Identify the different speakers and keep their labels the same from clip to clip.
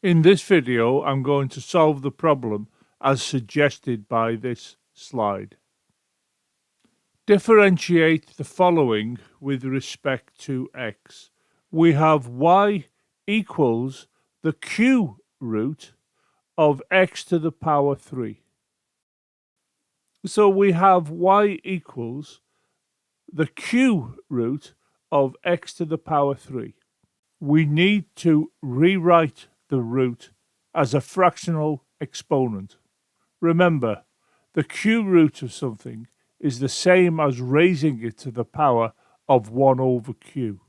Speaker 1: In this video, I'm going to solve the problem as suggested by this slide. Differentiate the following with respect to x. We have y equals the q root of x to the power 3. So we have y equals the q root of x to the power 3. We need to rewrite the root as a fractional exponent. Remember, the q root of something is the same as raising it to the power of 1 over q.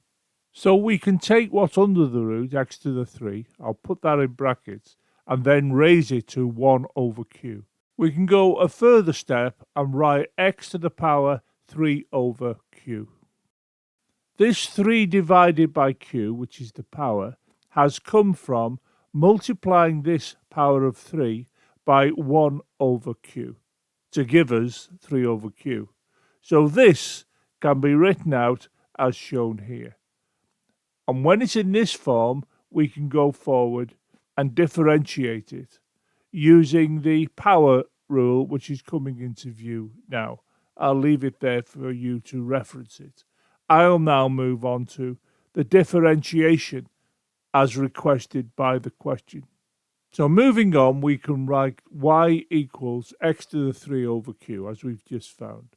Speaker 1: So we can take what's under the root, x to the 3, I'll put that in brackets, and then raise it to 1 over q. We can go a further step and write x to the power 3 over q. This 3 divided by q, which is the power, has come from multiplying this power of 3 by 1 over q to give us 3 over q. So this can be written out as shown here. And when it's in this form, we can go forward and differentiate it using the power rule, which is coming into view now. I'll leave it there for you to reference it. I'll now move on to the differentiation as requested by the question. So moving on, we can write y equals x to the 3 over q, as we've just found.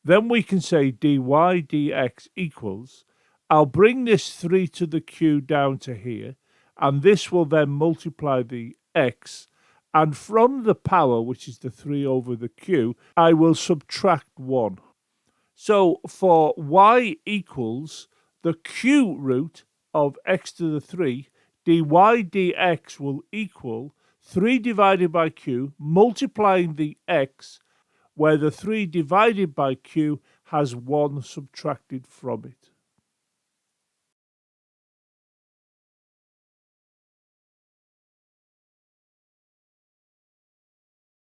Speaker 1: Then we can say dy dx equals, I'll bring this 3 to the q down to here, and this will then multiply the x, and from the power, which is the 3 over the q, I will subtract 1. So for y equals the q root of x to the 3, dy dx will equal 3 divided by q multiplying the x, where the 3 divided by q has 1 subtracted from it.